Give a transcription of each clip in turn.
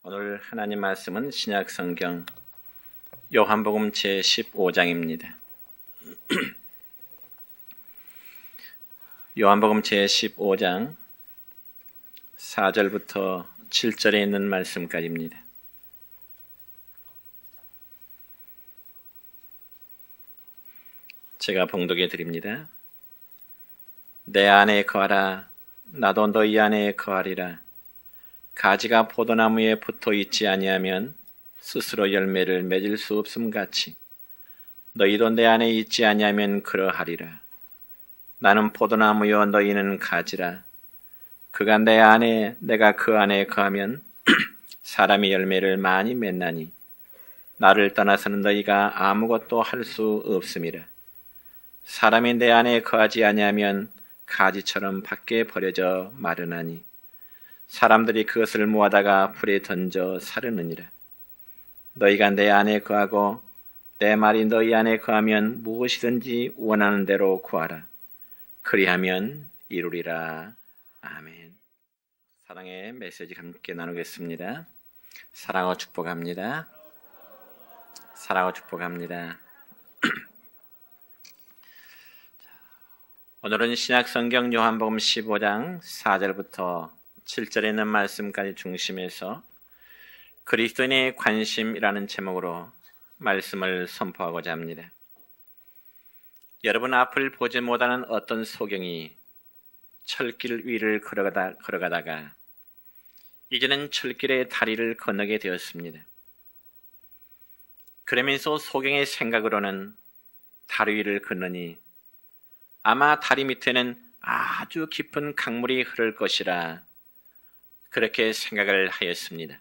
오늘 하나님 말씀은 신약성경 요한복음 제15장입니다. 요한복음 제15장 4절부터 7절에 있는 말씀까지입니다. 제가 봉독해 드립니다. 내 안에 거하라, 나도 너희 안에 거하리라. 가지가 포도나무에 붙어 있지 아니하면 스스로 열매를 맺을 수 없음 같이 너희도 내 안에 있지 아니하면 그러하리라. 나는 포도나무요 너희는 가지라. 그가 내 안에 내가 그 안에 거하면 사람이 열매를 많이 맺나니 나를 떠나서는 너희가 아무것도 할 수 없음이라. 사람이 내 안에 거하지 아니하면 가지처럼 밖에 버려져 마르나니 사람들이 그것을 모아다가 불에 던져 사르느니라. 너희가 내 안에 거하고 내 말이 너희 안에 거하면 무엇이든지 원하는 대로 구하라. 그리하면 이루리라. 아멘. 사랑의 메시지 함께 나누겠습니다. 사랑하고 축복합니다. 사랑하고 축복합니다. 오늘은 신약성경 요한복음 15장 4절부터 7절에 있는 말씀까지 중심해서 그리스도인의 관심이라는 제목으로 말씀을 선포하고자 합니다. 여러분 앞을 보지 못하는 어떤 소경이 철길 위를 걸어가다가 이제는 철길의 다리를 건너게 되었습니다. 그러면서 소경의 생각으로는 다리 위를 건너니 아마 다리 밑에는 아주 깊은 강물이 흐를 것이라 그렇게 생각을 하였습니다.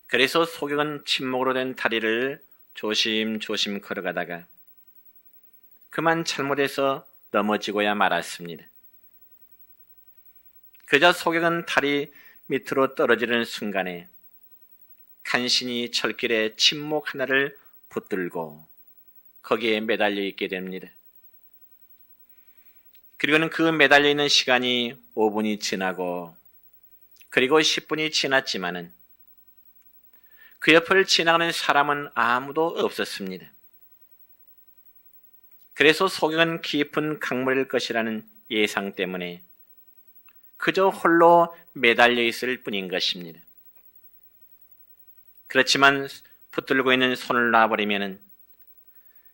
그래서 소경은 침묵으로 된 다리를 조심조심 걸어가다가 그만 잘못해서 넘어지고야 말았습니다. 그저 소경은 다리 밑으로 떨어지는 순간에 간신히 철길에 침묵 하나를 붙들고 거기에 매달려 있게 됩니다. 그리고는 그 매달려 있는 시간이 5분이 지나고 그리고 10분이 지났지만은 그 옆을 지나가는 사람은 아무도 없었습니다. 그래서 소경은 깊은 강물일 것이라는 예상 때문에 그저 홀로 매달려 있을 뿐인 것입니다. 그렇지만 붙들고 있는 손을 놔버리면은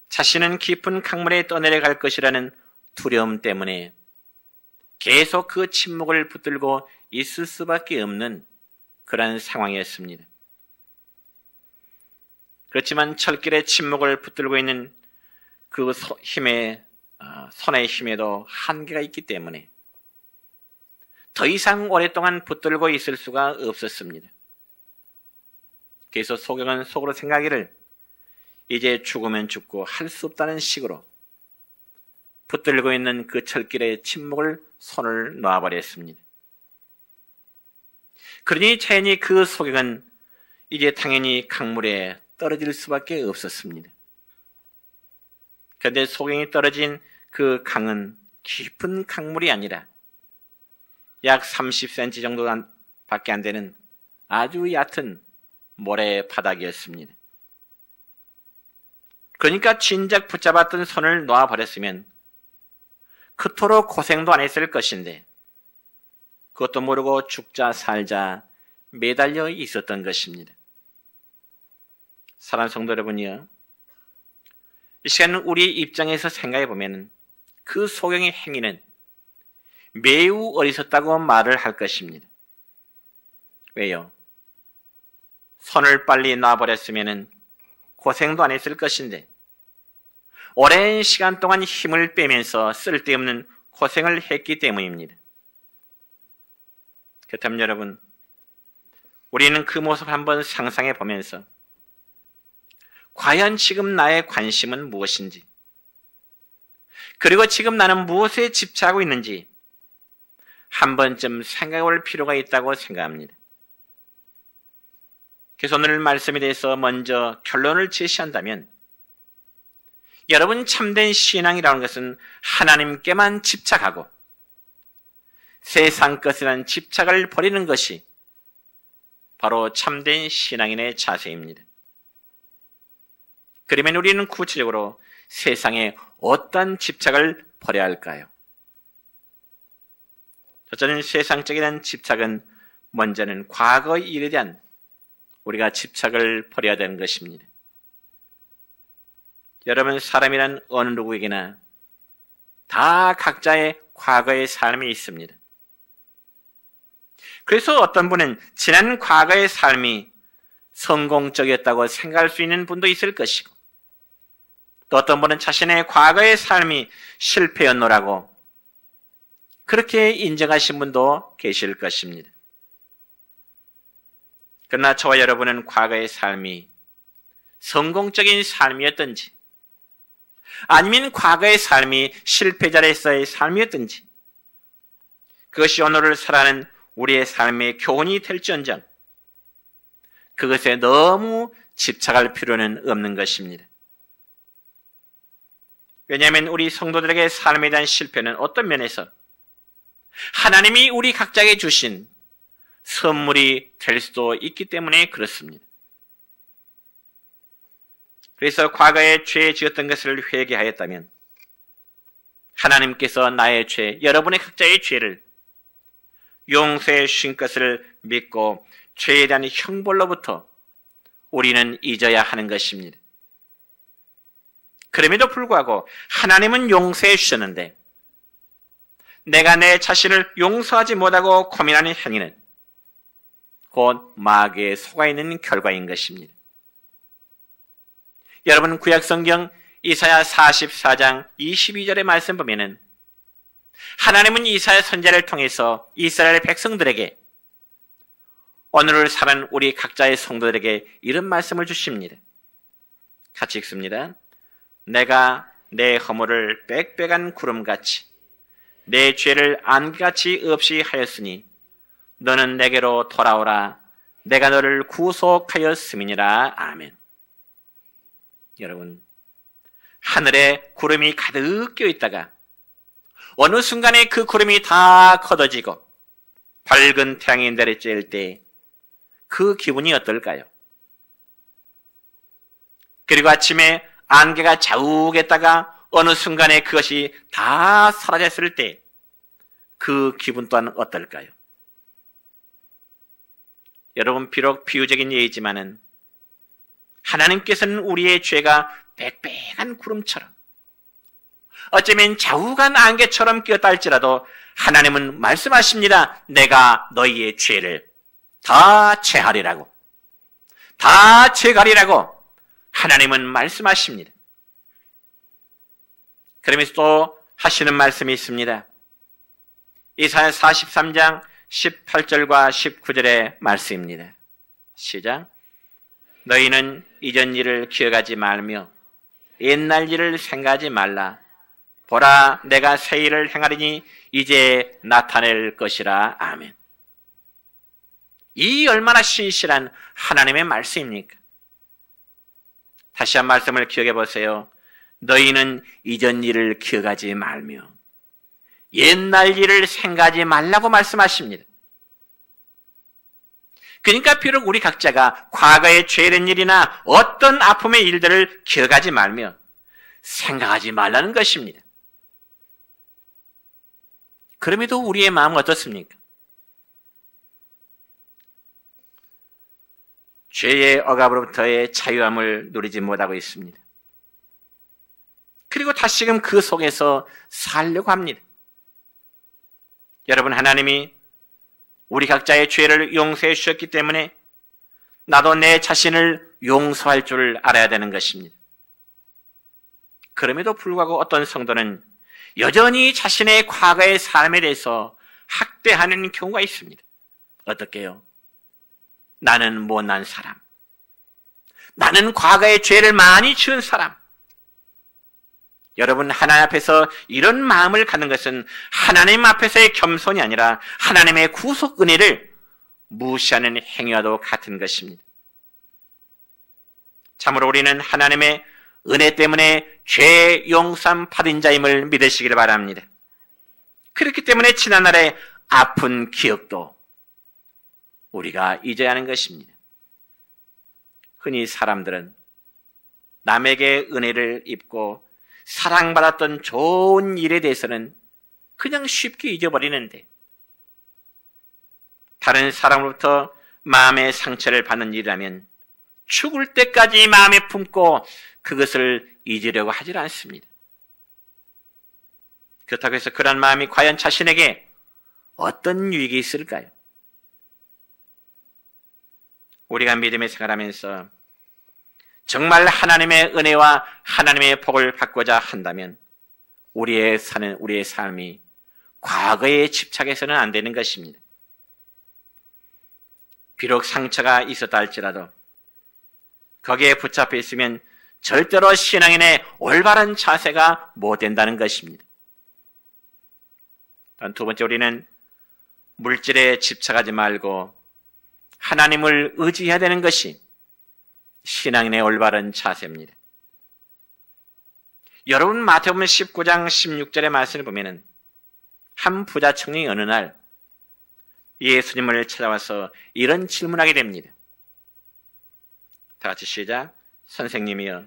자신은 깊은 강물에 떠내려갈 것이라는 두려움 때문에 계속 그 침묵을 붙들고 있을 수밖에 없는 그런 상황이었습니다. 그렇지만 철길의 침묵을 붙들고 있는 그 손의 힘에도 한계가 있기 때문에 더 이상 오랫동안 붙들고 있을 수가 없었습니다. 그래서 소경은 속으로 생각하기를 이제 죽으면 죽고 할 수 없다는 식으로 붙들고 있는 그 철길의 침묵을 손을 놔버렸습니다. 그러니 자연히 그 소경은 이제 당연히 강물에 떨어질 수밖에 없었습니다. 그런데 소경이 떨어진 그 강은 깊은 강물이 아니라 약 30cm 정도밖에 안 되는 아주 얕은 모래 바닥이었습니다. 그러니까 진작 붙잡았던 손을 놔버렸으면 그토록 고생도 안 했을 것인데 그것도 모르고 죽자 살자 매달려 있었던 것입니다. 사랑하는 성도 여러분이요, 이 시간 우리 입장에서 생각해 보면 그 소경의 행위는 매우 어리석다고 말을 할 것입니다. 왜요? 손을 빨리 놔버렸으면 고생도 안 했을 것인데 오랜 시간 동안 힘을 빼면서 쓸데없는 고생을 했기 때문입니다. 그렇다면 여러분, 우리는 그 모습을 한번 상상해 보면서 과연 지금 나의 관심은 무엇인지, 그리고 지금 나는 무엇에 집착하고 있는지 한 번쯤 생각해 볼 필요가 있다고 생각합니다. 그래서 오늘 말씀에 대해서 먼저 결론을 제시한다면 여러분, 참된 신앙이라는 것은 하나님께만 집착하고 세상 것이란 집착을 버리는 것이 바로 참된 신앙인의 자세입니다. 그러면 우리는 구체적으로 세상에 어떤 집착을 버려야 할까요? 첫째는 세상적인 집착은 먼저는 과거의 일에 대한 우리가 집착을 버려야 되는 것입니다. 여러분, 사람이란 어느 누구에게나 다 각자의 과거의 삶이 있습니다. 그래서 어떤 분은 지난 과거의 삶이 성공적이었다고 생각할 수 있는 분도 있을 것이고, 또 어떤 분은 자신의 과거의 삶이 실패였노라고 그렇게 인정하신 분도 계실 것입니다. 그러나 저와 여러분은 과거의 삶이 성공적인 삶이었든지 아니면 과거의 삶이 실패자로서의 삶이었든지 그것이 오늘을 살아가는 우리의 삶의 교훈이 될지언정 그것에 너무 집착할 필요는 없는 것입니다. 왜냐하면 우리 성도들에게 삶에 대한 실패는 어떤 면에서 하나님이 우리 각자에게 주신 선물이 될 수도 있기 때문에 그렇습니다. 그래서 과거에 죄 지었던 것을 회개하였다면 하나님께서 나의 죄, 여러분의 각자의 죄를 용서해 주신 것을 믿고 죄에 대한 형벌로부터 우리는 잊어야 하는 것입니다. 그럼에도 불구하고 하나님은 용서해 주셨는데 내가 내 자신을 용서하지 못하고 고민하는 행위는 곧 마귀에 속아 있는 결과인 것입니다. 여러분, 구약성경 이사야 44장 22절의 말씀 보면은 하나님은 이사야 선지자를 통해서 이스라엘 백성들에게 오늘을 사는 우리 각자의 성도들에게 이런 말씀을 주십니다. 같이 읽습니다. 내가 내 허물을 빽빽한 구름같이 내 죄를 안개같이 없이 하였으니 너는 내게로 돌아오라. 내가 너를 구속하였음이니라. 아멘. 여러분, 하늘에 구름이 가득 껴 있다가 어느 순간에 그 구름이 다 걷어지고 밝은 태양이 내리쬐을 때 그 기분이 어떨까요? 그리고 아침에 안개가 자욱했다가 어느 순간에 그것이 다 사라졌을 때 그 기분 또한 어떨까요? 여러분, 비록 비유적인 예이지만은 하나님께서는 우리의 죄가 빽빽한 구름처럼 어쩌면 자욱한 안개처럼 끼었다 할지라도 하나님은 말씀하십니다. 내가 너희의 죄를 다 제하리라고, 다 제가리라고 하나님은 말씀하십니다. 그러면서 또 하시는 말씀이 있습니다. 이사야 43장 18절과 19절의 말씀입니다. 시작. 너희는 이전 일을 기억하지 말며 옛날 일을 생각하지 말라. 보라, 내가 새 일을 행하리니 이제 나타낼 것이라. 아멘. 이 얼마나 신실한 하나님의 말씀입니까? 다시 한 말씀을 기억해 보세요. 너희는 이전 일을 기억하지 말며 옛날 일을 생각하지 말라고 말씀하십니다. 그러니까 비록 우리 각자가 과거의 죄된 일이나 어떤 아픔의 일들을 기억하지 말며 생각하지 말라는 것입니다. 그럼에도 우리의 마음은 어떻습니까? 죄의 억압으로부터의 자유함을 누리지 못하고 있습니다. 그리고 다시금 그 속에서 살려고 합니다. 여러분, 하나님이 우리 각자의 죄를 용서해 주셨기 때문에 나도 내 자신을 용서할 줄 알아야 되는 것입니다. 그럼에도 불구하고 어떤 성도는 여전히 자신의 과거의 삶에 대해서 학대하는 경우가 있습니다. 어떻게요? 나는 못난 사람, 나는 과거의 죄를 많이 지은 사람. 여러분, 하나님 앞에서 이런 마음을 갖는 것은 하나님 앞에서의 겸손이 아니라 하나님의 구속 은혜를 무시하는 행위와도 같은 것입니다. 참으로 우리는 하나님의 은혜 때문에 죄 용서함 받은 자임을 믿으시기를 바랍니다. 그렇기 때문에 지난날의 아픈 기억도 우리가 잊어야 하는 것입니다. 흔히 사람들은 남에게 은혜를 입고 사랑받았던 좋은 일에 대해서는 그냥 쉽게 잊어버리는데, 다른 사람으로부터 마음의 상처를 받는 일이라면 죽을 때까지 마음에 품고 그것을 잊으려고 하질 않습니다. 그렇다고 해서 그런 마음이 과연 자신에게 어떤 유익이 있을까요? 우리가 믿음의 생활하면서 정말 하나님의 은혜와 하나님의 복을 받고자 한다면 우리의 삶이 과거에 집착해서는 안 되는 것입니다. 비록 상처가 있었다 할지라도 거기에 붙잡혀 있으면 절대로 신앙인의 올바른 자세가 못 된다는 것입니다. 단 두 번째, 우리는 물질에 집착하지 말고 하나님을 의지해야 되는 것이 신앙인의 올바른 자세입니다. 여러분, 마태복음 19장 16절의 말씀을 보면은 한 부자 청년이 어느 날 예수님을 찾아와서 이런 질문하게 됩니다. 다 같이 시작. 선생님이여,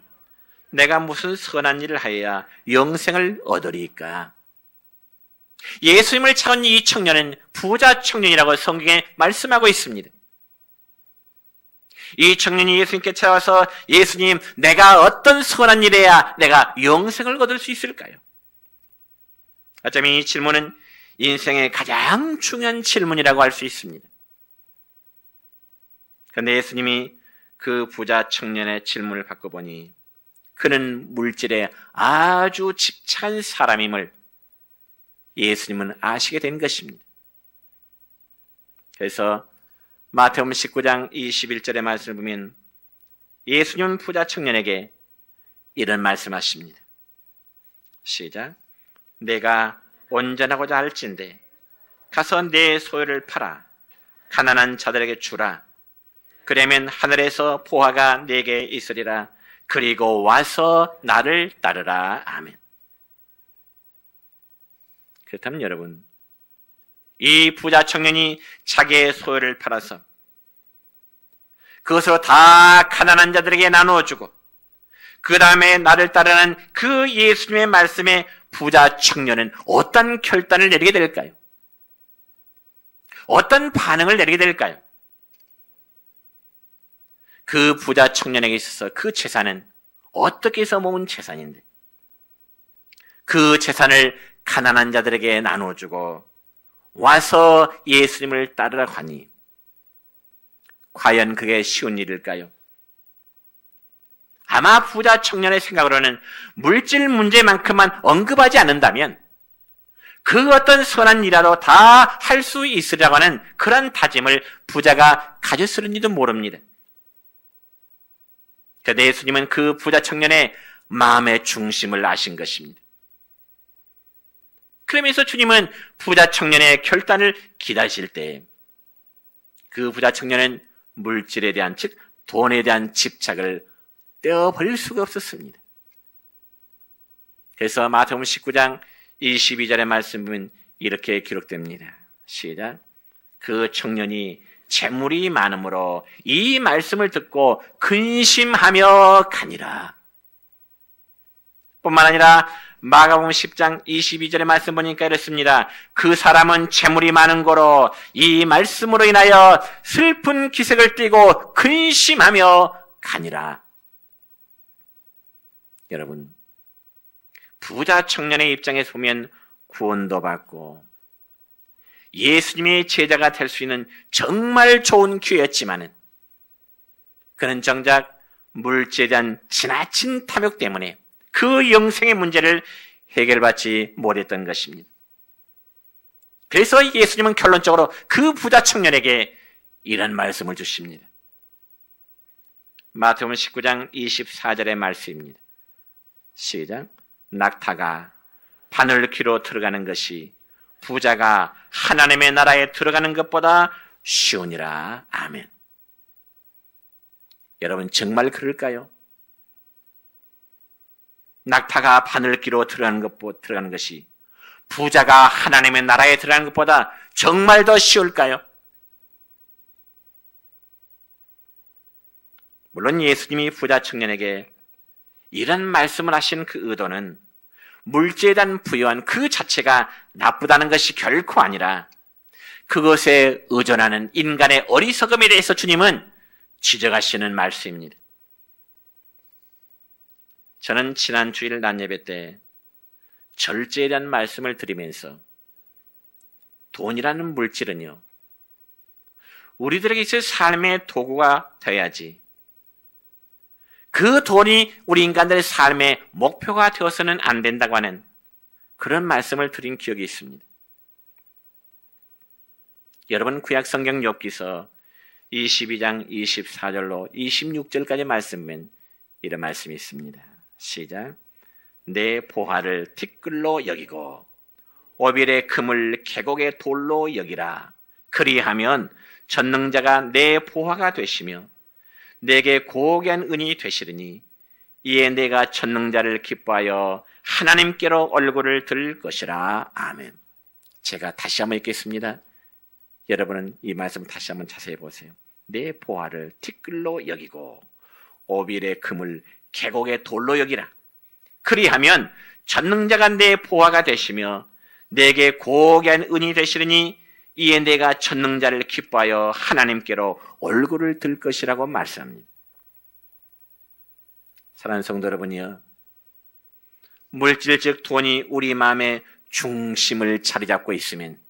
내가 무슨 선한 일을 하여야 영생을 얻으리까? 예수님을 찾은 이 청년은 부자 청년이라고 성경에 말씀하고 있습니다. 이 청년이 예수님께 찾아와서 예수님, 내가 어떤 선한 일을 해야 내가 영생을 얻을 수 있을까요? 어쩌면 이 질문은 인생의 가장 중요한 질문이라고 할 수 있습니다. 그런데 예수님이 그 부자 청년의 질문을 받고 보니 그는 물질에 아주 집착한 사람임을 예수님은 아시게 된 것입니다. 그래서 마태복음 19장 21절의 말씀을 보면 예수님은 부자 청년에게 이런 말씀하십니다. 시작. 내가 온전하고자 할진대 가서 내 소유를 팔아 가난한 자들에게 주라. 그러면 하늘에서 보화가 내게 있으리라. 그리고 와서 나를 따르라. 아멘. 그렇다면 여러분, 이 부자 청년이 자기의 소유를 팔아서 그것으로 다 가난한 자들에게 나누어주고 그 다음에 나를 따르는 그 예수님의 말씀에 부자 청년은 어떤 결단을 내리게 될까요? 어떤 반응을 내리게 될까요? 그 부자 청년에게 있어서 그 재산은 어떻게 해서 모은 재산인데 그 재산을 가난한 자들에게 나눠주고 와서 예수님을 따르라고 하니 과연 그게 쉬운 일일까요? 아마 부자 청년의 생각으로는 물질 문제만큼만 언급하지 않는다면 그 어떤 선한 일이라도 다 할 수 있으리라고 하는 그런 다짐을 부자가 가졌을는지도 모릅니다. 그런데 예수님은 그 부자 청년의 마음의 중심을 아신 것입니다. 그러면서 주님은 부자 청년의 결단을 기다리실 때 그 부자 청년은 물질에 대한, 즉 돈에 대한 집착을 떼어버릴 수가 없었습니다. 그래서 마태복음 19장 22절의 말씀은 이렇게 기록됩니다. 시작. 그 청년이 재물이 많으므로 이 말씀을 듣고 근심하며 가니라. 뿐만 아니라 마가복음 10장 22절의 말씀 보니까 이렇습니다. 그 사람은 재물이 많은 고로 이 말씀으로 인하여 슬픈 기색을 띠고 근심하며 가니라. 여러분, 부자 청년의 입장에서 보면 구원도 받고 예수님의 제자가 될 수 있는 정말 좋은 기회였지만은 그는 정작 물질에 대한 지나친 탐욕 때문에 그 영생의 문제를 해결받지 못했던 것입니다. 그래서 예수님은 결론적으로 그 부자 청년에게 이런 말씀을 주십니다. 마태복음 19장 24절의 말씀입니다. 시작. 낙타가 바늘 귀로 들어가는 것이 부자가 하나님의 나라에 들어가는 것보다 쉬우니라. 아멘. 여러분, 정말 그럴까요? 낙타가 바늘귀로 들어가는 것이 부자가 하나님의 나라에 들어가는 것보다 정말 더 쉬울까요? 물론 예수님이 부자 청년에게 이런 말씀을 하신 그 의도는 물질에 대한 부여한 그 자체가 나쁘다는 것이 결코 아니라 그것에 의존하는 인간의 어리석음에 대해서 주님은 지적하시는 말씀입니다. 저는 지난 주일 낮 예배 때 절제에 대한 말씀을 드리면서 돈이라는 물질은요, 우리들에게 있어서 삶의 도구가 되어야지 그 돈이 우리 인간들의 삶의 목표가 되어서는 안 된다고 하는 그런 말씀을 드린 기억이 있습니다. 여러분 구약 성경 욥기서 22장 24절로 26절까지 말씀은 이런 말씀이 있습니다. 시작. 내 보화를 티끌로 여기고 오빌의 금을 계곡의 돌로 여기라. 그리하면 전능자가 내 보화가 되시며 내게 고귀한 은이 되시리니 이에 내가 전능자를 기뻐하여 하나님께로 얼굴을 들 것이라. 아멘. 제가 다시 한번 읽겠습니다. 여러분은 이 말씀 다시 한번 자세히 보세요. 내 보화를 티끌로 여기고 오빌의 금을 계곡의 돌로 여기라. 그리하면 전능자가 내 보화가 되시며 내게 고귀한 은이 되시리니 이에 내가 전능자를 기뻐하여 하나님께로 얼굴을 들 것이라고 말씀합니다. 사랑하는 성도 여러분이요, 물질 즉 돈이 우리 마음의 중심을 자리 잡고 있으면,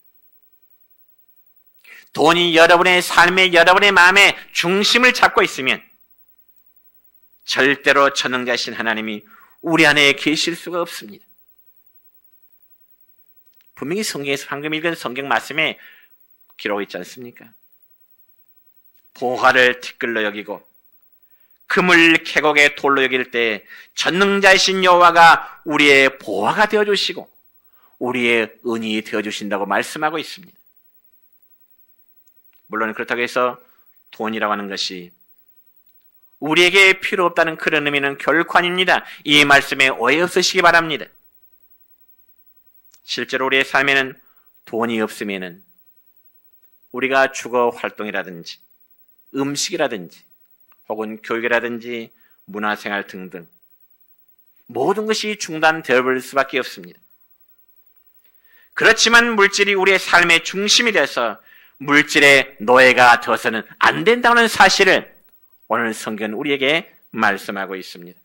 돈이 여러분의 삶의 여러분의 마음의 중심을 잡고 있으면 절대로 전능자신 하나님이 우리 안에 계실 수가 없습니다. 분명히 성경에서 방금 읽은 성경 말씀에 기록이 있지 않습니까? 보화를 티끌로 여기고 금을 계곡의 돌로 여길 때 전능자이신 여호와가 우리의 보화가 되어주시고 우리의 은이 되어주신다고 말씀하고 있습니다. 물론 그렇다고 해서 돈이라고 하는 것이 우리에게 필요 없다는 그런 의미는 결코 아닙니다. 이 말씀에 오해 없으시기 바랍니다. 실제로 우리의 삶에는 돈이 없으면은 우리가 주거 활동이라든지 음식이라든지 혹은 교육이라든지 문화생활 등등 모든 것이 중단되어 버릴 수밖에 없습니다. 그렇지만 물질이 우리의 삶의 중심이 돼서 물질의 노예가 되어서는 안 된다는 사실을 오늘 성경은 우리에게 말씀하고 있습니다.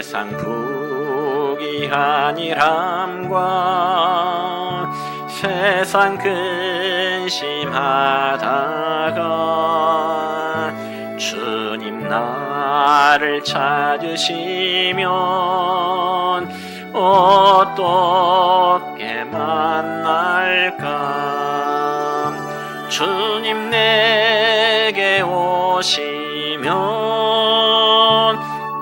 세상 부귀한 일함과 세상 근심하다가 주님 나를 찾으시면 어떻게 만날까? 주님 내게 오시면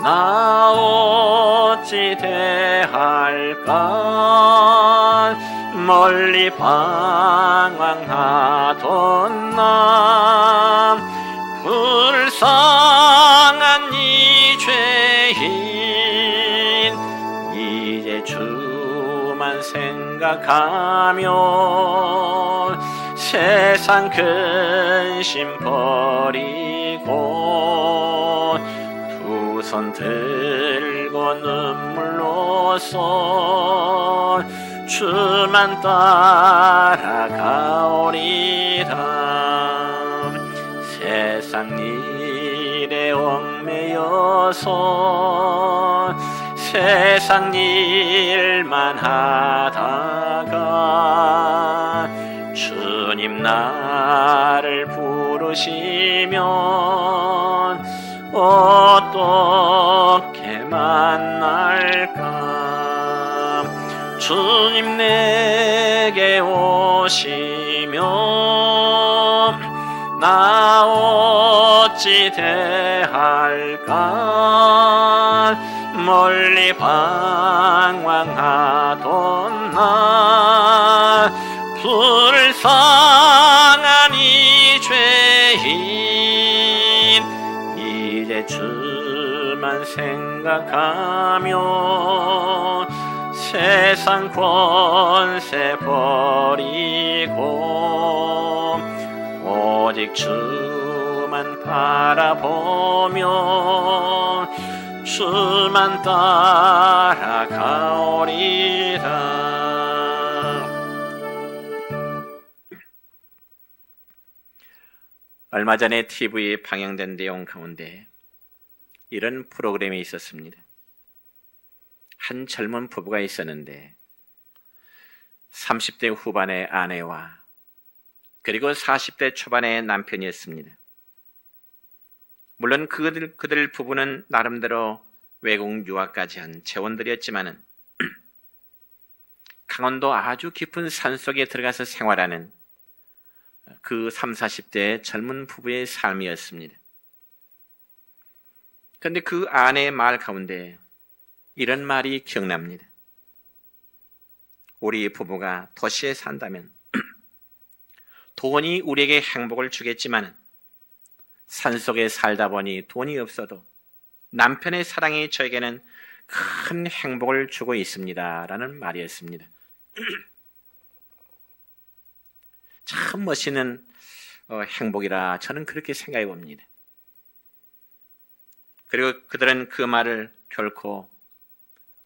나 어찌 대할까? 멀리 방황하던 나 불쌍한 이 죄인 이제 주만 생각하며 세상 근심 버리고 손 들고 눈물로써 주만 따라가오리다. 세상 일에 얽매여서 세상 일만 하다가 주님 나를 부르시면 어떻게 만날까? 주님 내게 오시면 나 어찌 대할까 멀리 방황하던 나 불쌍한 이 죄인 이제 주만 생각하며 세상 권세 버리고 오직 주만 바라보며 주만 따라가오리라. 얼마 전에 TV에 방영된 내용 가운데 이런 프로그램이 있었습니다. 한 젊은 부부가 있었는데 30대 후반의 아내와 그리고 40대 초반의 남편이었습니다. 물론 그들 부부는 나름대로 외국 유학까지 한 재혼들이었지만은 강원도 아주 깊은 산속에 들어가서 생활하는 그 30, 40대 젊은 부부의 삶이었습니다. 그런데 그 아내의 말 가운데 이런 말이 기억납니다. 우리 부부가 도시에 산다면 돈이 우리에게 행복을 주겠지만 산속에 살다 보니 돈이 없어도 남편의 사랑이 저에게는 큰 행복을 주고 있습니다. 라는 말이었습니다. 참 멋있는 행복이라 저는 그렇게 생각해 봅니다. 그리고 그들은 그 말을 결코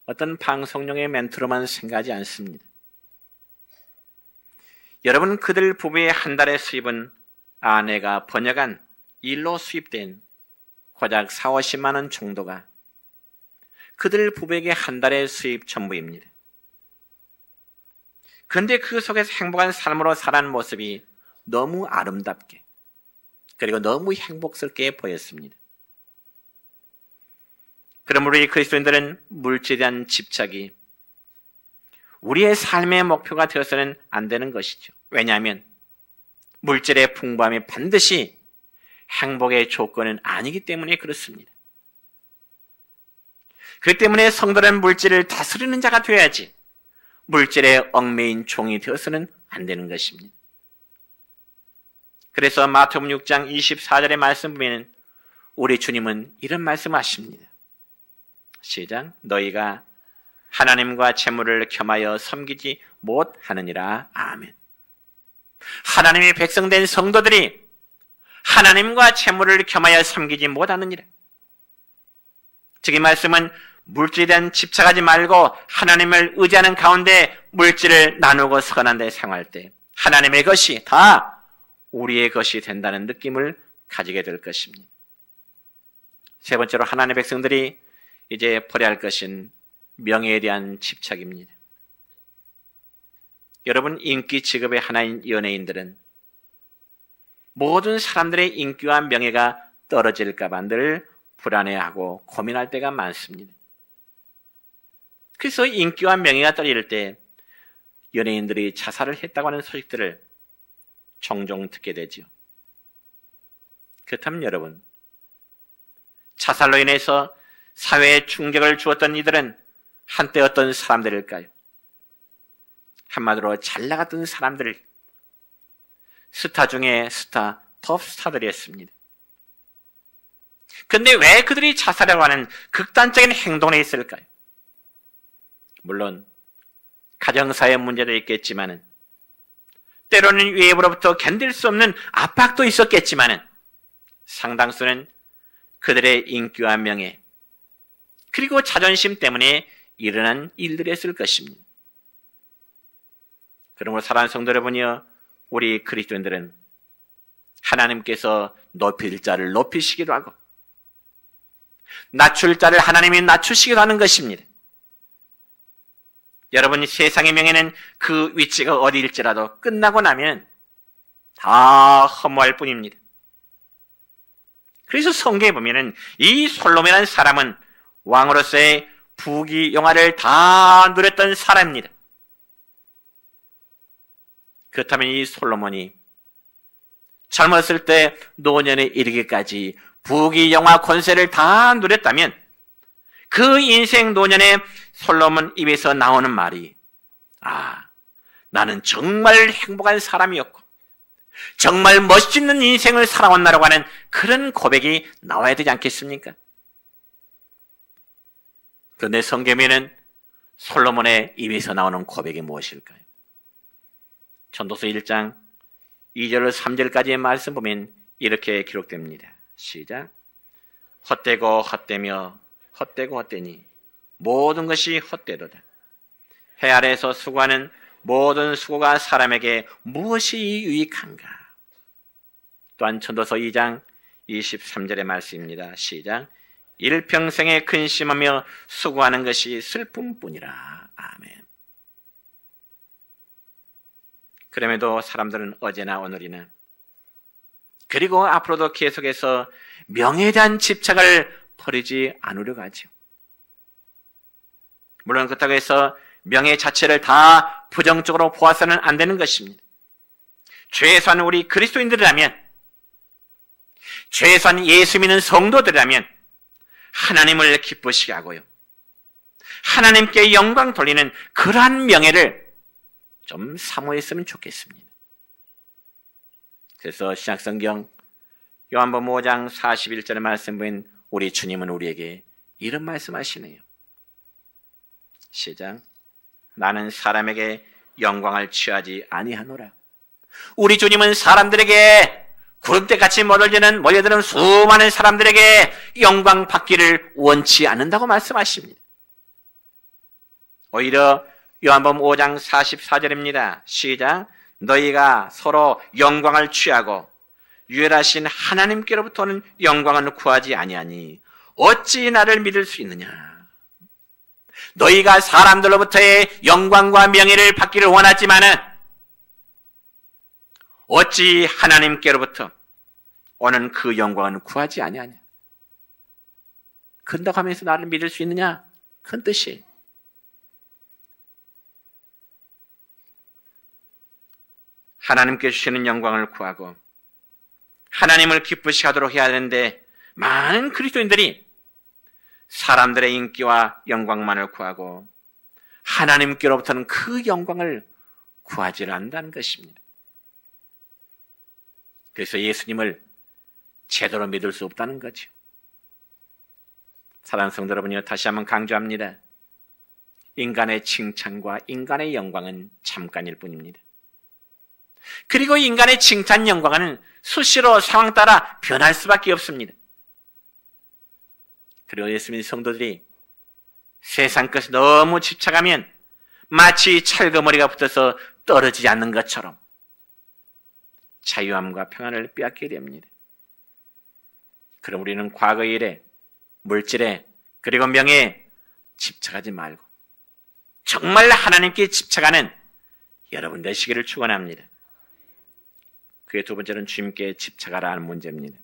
어떤 방송용의 멘트로만 생각하지 않습니다. 여러분, 그들 부부의 한 달의 수입은 아내가 번역한 일로 수입된 고작 4, 50만 원 정도가 그들 부부에게 한 달의 수입 전부입니다. 그런데 그 속에서 행복한 삶으로 살아가는 모습이 너무 아름답게 그리고 너무 행복스럽게 보였습니다. 그러므로 우리 그리스도인들은 물질에 대한 집착이 우리의 삶의 목표가 되어서는 안 되는 것이죠. 왜냐하면 물질의 풍부함이 반드시 행복의 조건은 아니기 때문에 그렇습니다. 그렇기 때문에 성도는 물질을 다스리는 자가 되어야지 물질에 얽매인 종이 되어서는 안 되는 것입니다. 그래서 마태복음 6장 24절의 말씀 보면 우리 주님은 이런 말씀하십니다. 시작. 너희가 하나님과 재물을 겸하여 섬기지 못하느니라. 아멘. 하나님의 백성된 성도들이 하나님과 재물을 겸하여 섬기지 못하느니라. 즉 이 말씀은 물질에 대한 집착하지 말고 하나님을 의지하는 가운데 물질을 나누고 선한 데 생활할 때 하나님의 것이 다 우리의 것이 된다는 느낌을 가지게 될 것입니다. 세 번째로 하나님의 백성들이 이제 버려야 할 것은 명예에 대한 집착입니다. 여러분, 인기 직업의 하나인 연예인들은 모든 사람들의 인기와 명예가 떨어질까 봐 늘 불안해하고 고민할 때가 많습니다. 그래서 인기와 명예가 떨어질 때 연예인들이 자살을 했다고 하는 소식들을 종종 듣게 되죠. 그렇다면 여러분, 자살로 인해서 사회에 충격을 주었던 이들은 한때 어떤 사람들일까요? 한마디로 잘 나갔던 사람들, 스타 중에 스타, 톱스타들이었습니다. 그런데 왜 그들이 자살하려고 하는 극단적인 행동을 했을까요? 물론 가정사회 문제도 있겠지만은 때로는 외부로부터 견딜 수 없는 압박도 있었겠지만은 상당수는 그들의 인기와 명예 그리고 자존심 때문에 일어난 일들이었을 것입니다. 그러므로 사랑하는 성도 여러분이여, 우리 그리스도인들은 하나님께서 높일 자를 높이시기도 하고 낮출 자를 하나님이 낮추시기도 하는 것입니다. 여러분, 세상의 명예는 그 위치가 어디일지라도 끝나고 나면 다 허무할 뿐입니다. 그래서 성경에 보면은 이 솔로몬이라는 사람은 왕으로서의 부귀 영화를 다 누렸던 사람입니다. 그렇다면 이 솔로몬이 젊었을 때 노년에 이르기까지 부귀영화 권세를 다 누렸다면 그 인생 노년에 솔로몬 입에서 나오는 말이 나는 정말 행복한 사람이었고 정말 멋있는 인생을 살아왔나라고 하는 그런 고백이 나와야 되지 않겠습니까? 그런데 성경에는 솔로몬의 입에서 나오는 고백이 무엇일까요? 전도서 1장 2절 3절까지의 말씀 보면 이렇게 기록됩니다. 시작. 헛되고 헛되며 헛되고 헛되니 모든 것이 헛되도다. 해 아래에서 수고하는 모든 수고가 사람에게 무엇이 유익한가? 또한 전도서 2장 23절의 말씀입니다. 시작. 일평생에 근심하며 수고하는 것이 슬픔뿐이라. 아멘. 그럼에도 사람들은 어제나 오늘이나 그리고 앞으로도 계속해서 명예에 대한 집착을 버리지 않으려고 하죠. 물론 그렇다고 해서 명예 자체를 다 부정적으로 보아서는 안 되는 것입니다. 최소한 우리 그리스도인들이라면, 최소한 예수 믿는 성도들이라면 하나님을 기쁘시게 하고요, 하나님께 영광 돌리는 그러한 명예를 좀 사모했으면 좋겠습니다. 그래서 신약성경 요한복음 5장 41절의 말씀 보면 우리 주님은 우리에게 이런 말씀하시네요. 시작. 나는 사람에게 영광을 취하지 아니하노라. 우리 주님은 사람들에게 구름대같이 몰려드는 수많은 사람들에게 영광 받기를 원치 않는다고 말씀하십니다. 오히려 요한복음 5장 44절입니다. 시작. 너희가 서로 영광을 취하고 유일하신 하나님께로부터는 영광을 구하지 아니하니 어찌 나를 믿을 수 있느냐. 너희가 사람들로부터의 영광과 명예를 받기를 원하지만은 어찌 하나님께로부터 오는 그 영광을 구하지 아니하냐. 그런다고 하면서 나를 믿을 수 있느냐? 큰 뜻이 하나님께 주시는 영광을 구하고 하나님을 기쁘시게 하도록 해야 하는데 많은 그리스도인들이 사람들의 인기와 영광만을 구하고 하나님께로부터는 그 영광을 구하지 않는다는 것입니다. 그래서 예수님을 제대로 믿을 수 없다는 거죠. 사랑하는 성도 여러분요, 다시 한번 강조합니다. 인간의 칭찬과 인간의 영광은 잠깐일 뿐입니다. 그리고 인간의 칭찬, 영광은 수시로 상황 따라 변할 수밖에 없습니다. 그리고 예수님 성도들이 세상 것에 너무 집착하면 마치 철거머리가 붙어서 떨어지지 않는 것처럼 자유함과 평안을 빼앗게 됩니다. 그럼 우리는 과거의 일에, 물질에, 그리고 명예에 집착하지 말고 정말 하나님께 집착하는 여러분 되시기를 축원합니다. 그의 두 번째는 주님께 집착하라 하는 문제입니다.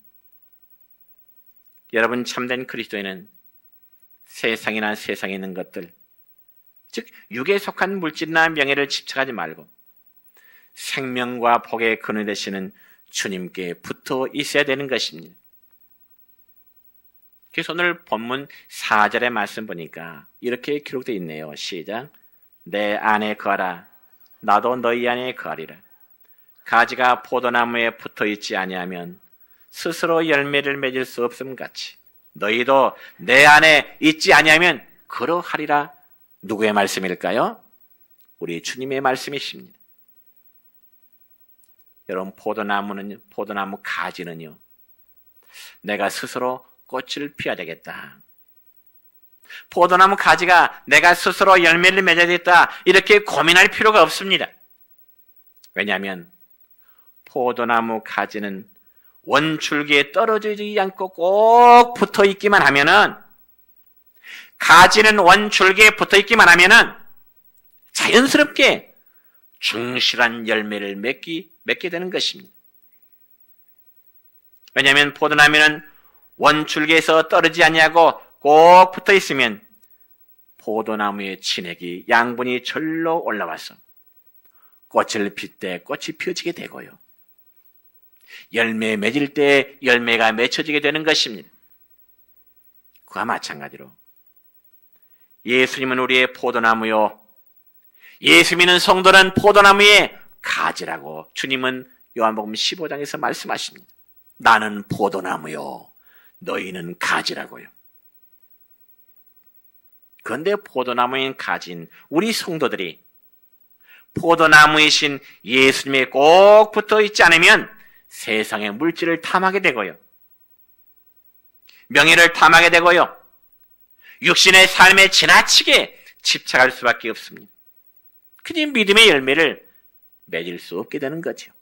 여러분 참된 그리스도인은 세상이나 세상에 있는 것들, 즉 육에 속한 물질이나 명예를 집착하지 말고 생명과 복의 근원 되시는 주님께 붙어 있어야 되는 것입니다. 그래서 오늘 본문 4절의 말씀 보니까 이렇게 기록되어 있네요. 시작. 내 안에 거하라. 나도 너희 안에 거하리라. 가지가 포도나무에 붙어 있지 아니하면 스스로 열매를 맺을 수 없음 같이 너희도 내 안에 있지 아니하면 그러하리라. 누구의 말씀일까요? 우리 주님의 말씀이십니다. 여러분, 포도나무 가지는요, 내가 스스로 꽃을 피워야 되겠다, 포도나무 가지가 내가 스스로 열매를 맺어야 되겠다, 이렇게 고민할 필요가 없습니다. 왜냐하면 포도나무 가지는 원줄기에 떨어지지 않고 꼭 붙어 있기만 하면은, 가지는 원줄기에 붙어 있기만 하면은 자연스럽게 충실한 열매를 맺게 되는 것입니다. 왜냐하면 포도나무는 원줄기에서 떨어지지 아니하고 꼭 붙어 있으면 포도나무의 진액이, 양분이 절로 올라와서 꽃을 필 때 꽃이 피어지게 되고요, 열매 맺을 때 열매가 맺혀지게 되는 것입니다. 그와 마찬가지로 예수님은 우리의 포도나무요, 예수 믿는 성도는 포도나무의 가지라고 주님은 요한복음 15장에서 말씀하십니다. 나는 포도나무요, 너희는 가지라고요. 그런데 포도나무인 가지인 우리 성도들이 포도나무이신 예수님에 꼭 붙어 있지 않으면 세상의 물질을 탐하게 되고요, 명예를 탐하게 되고요, 육신의 삶에 지나치게 집착할 수밖에 없습니다. 그니 믿음의 열매를 맺을 수 없게 되는 거죠.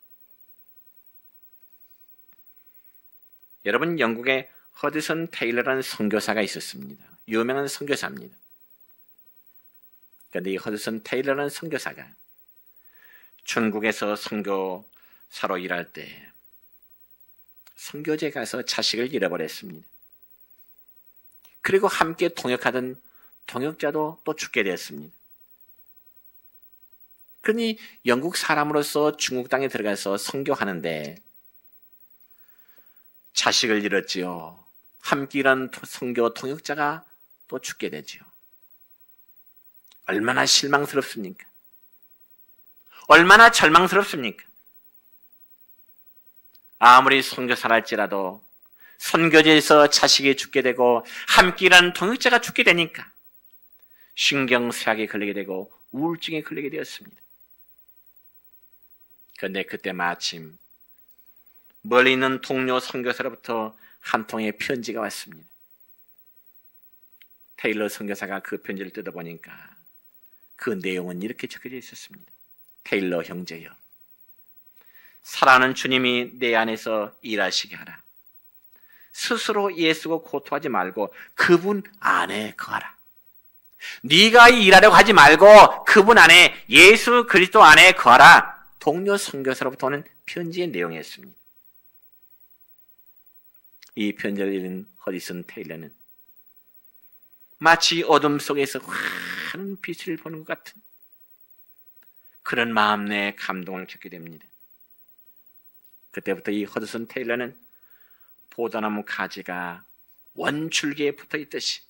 여러분, 영국에 허드슨 테일러라는 선교사가 있었습니다. 유명한 선교사입니다. 그런데 이 허드슨 테일러라는 선교사가 중국에서 선교사로 일할 때 선교지에 가서 자식을 잃어버렸습니다. 그리고 함께 동역하던 동역자도 또 죽게 되었습니다. 그러니 영국 사람으로서 중국 땅에 들어가서 선교하는데 자식을 잃었지요. 함께 일한 선교 동역자가 또 죽게 되지요. 얼마나 실망스럽습니까? 얼마나 절망스럽습니까? 아무리 선교사랄지라도 선교지에서 자식이 죽게 되고 함께 일하는 동역자가 죽게 되니까 신경쇠약에 걸리게 되고 우울증에 걸리게 되었습니다. 그런데 그때 마침 멀리 있는 동료 선교사로부터 한 통의 편지가 왔습니다. 테일러 선교사가 그 편지를 뜯어보니까 그 내용은 이렇게 적혀져 있었습니다. 테일러 형제여, 사랑하는 주님이 내 안에서 일하시게 하라. 스스로 애쓰고 고통하지 말고 그분 안에 거하라. 네가 일하려고 하지 말고 그분 안에, 예수 그리스도 안에 거하라. 동료 선교사로부터 오는 편지의 내용이었습니다. 이 편지를 읽은 허디슨 테일러는 마치 어둠 속에서 환한 빛을 보는 것 같은 그런 마음 내에 감동을 겪게 됩니다. 그때부터 이 허드슨 테일러는 포도나무 가지가 원줄기에 붙어 있듯이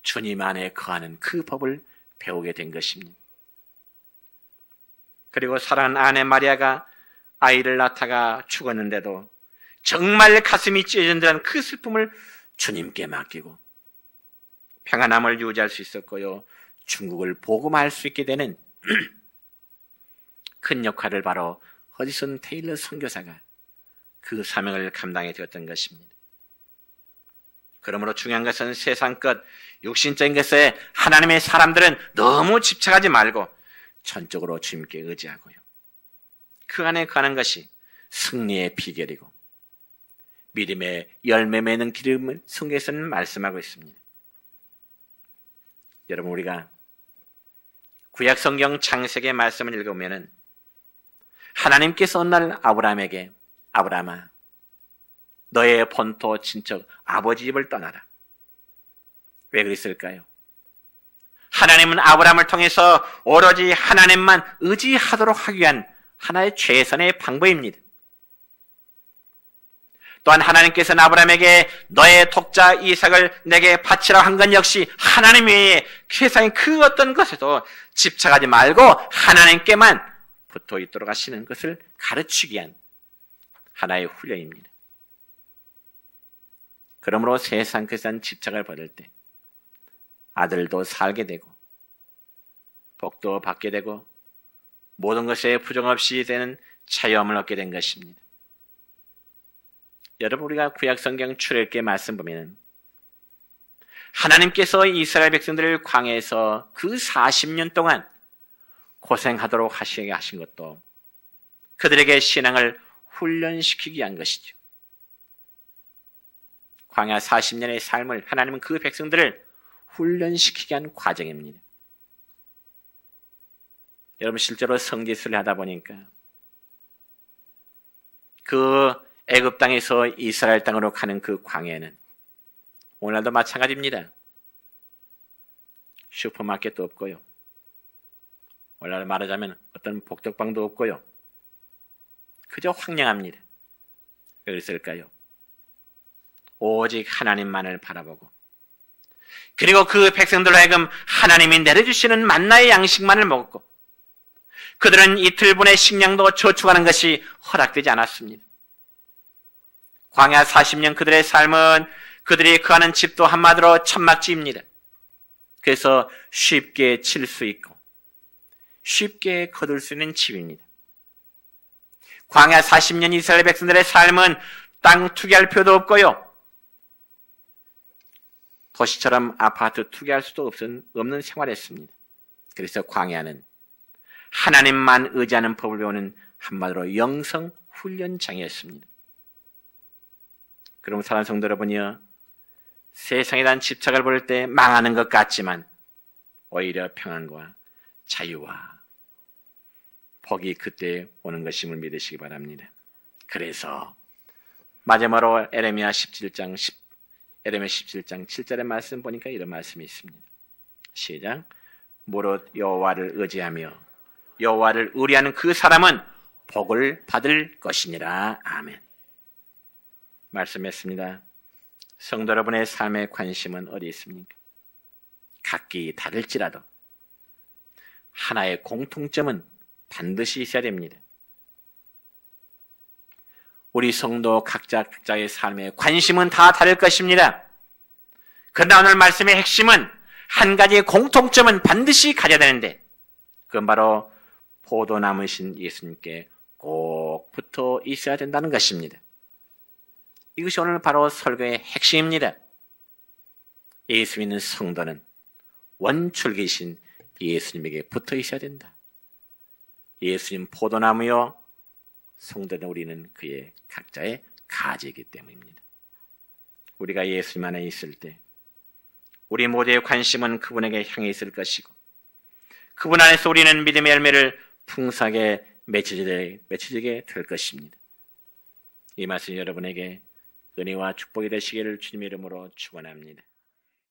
주님 안에 거하는 그 법을 배우게 된 것입니다. 그리고 사랑하는 아내 마리아가 아이를 낳다가 죽었는데도 정말 가슴이 찢어진 듯한 그 슬픔을 주님께 맡기고 평안함을 유지할 수 있었고요, 중국을 복음화할 수 있게 되는 큰 역할을 바로 허디슨 테일러 선교사가 그 사명을 감당해 되었던 것입니다. 그러므로 중요한 것은 세상 것, 육신적인 것에 하나님의 사람들은 너무 집착하지 말고 전적으로 주님께 의지하고요, 그 안에 가는 것이 승리의 비결이고 믿음의 열매 맺는 길임을 성경에서는 말씀하고 있습니다. 여러분, 우리가 구약 성경 창세기 말씀을 읽으면은 하나님께서 어느 날 아브라함에게 아브라함아, 너의 본토 친척 아버지 집을 떠나라. 왜 그랬을까요? 하나님은 아브라함을 통해서 오로지 하나님만 의지하도록 하기 위한 하나의 최선의 방법입니다. 또한 하나님께서는 아브라함에게 너의 독자 이삭을 내게 바치라 한 건 역시 하나님 외에 세상의 그 어떤 것에도 집착하지 말고 하나님께만 붙어 있도록 하시는 것을 가르치기 위한 하나의 훈련입니다. 그러므로 세상 그산 집착을 받을 때 아들도 살게 되고 복도 받게 되고 모든 것에 부정 없이 되는 자유함을 얻게 된 것입니다. 여러분, 우리가 구약성경 출애굽기 말씀 보면 하나님께서 이스라엘 백성들을 광야에서 그 40년 동안 고생하도록 하시게 하신 것도 그들에게 신앙을 훈련시키기 위한 것이죠. 광야 40년의 삶을 하나님은 그 백성들을 훈련시키기 위한 과정입니다. 여러분, 실제로 성지순례 하다 보니까 그 애굽 땅에서 이스라엘 땅으로 가는 그 광야에는 오늘날도 마찬가지입니다. 슈퍼마켓도 없고요, 오늘날 말하자면 어떤 복덕방도 없고요, 그저 황량합니다. 왜 그랬을까요? 오직 하나님만을 바라보고, 그리고 그 백성들로 하여금 하나님이 내려주시는 만나의 양식만을 먹었고, 그들은 이틀분의 식량도 저축하는 것이 허락되지 않았습니다. 광야 40년 그들의 삶은 그들이 거하는 집도 한마디로 천막집입니다. 그래서 쉽게 칠 수 있고 쉽게 거둘 수 있는 집입니다. 광야 40년 이스라엘 백성들의 삶은 땅 투기할 필요도 없고요, 도시처럼 아파트 투기할 수도 없는 생활했습니다. 그래서 광야는 하나님만 의지하는 법을 배우는 한마디로 영성 훈련장이었습니다. 그럼 사랑하는 성도 여러분이요, 세상에 대한 집착을 볼 때 망하는 것 같지만 오히려 평안과 자유와 복이 그때 오는 것임을 믿으시기 바랍니다. 그래서 마지막으로 에레미야 17장 7절의 말씀 보니까 이런 말씀이 있습니다. 시작. 무릇 여호와를 의지하며 여호와를 의뢰하는 그 사람은 복을 받을 것이니라. 아멘. 말씀했습니다. 성도 여러분의 삶의 관심은 어디 있습니까? 각기 다를지라도 하나의 공통점은 반드시 있어야 됩니다. 우리 성도 각자의 삶의 관심은 다 다를 것입니다. 그러나 오늘 말씀의 핵심은 한 가지의 공통점은 반드시 가져야 되는데, 그건 바로 포도나무신 예수님께 꼭 붙어 있어야 된다는 것입니다. 이것이 오늘 바로 설교의 핵심입니다. 예수 믿는 성도는 원출기신 예수님에게 붙어 있어야 된다. 예수님 포도나무요, 성도는 우리는 그의 각자의 가지이기 때문입니다. 우리가 예수님 안에 있을 때 우리 모두의 관심은 그분에게 향해 있을 것이고, 그분 안에서 우리는 믿음의 열매를 풍성하게 맺혀지게 될 것입니다. 이 말씀이 여러분에게 은혜와 축복이 되시기를 주님의 이름으로 축원합니다.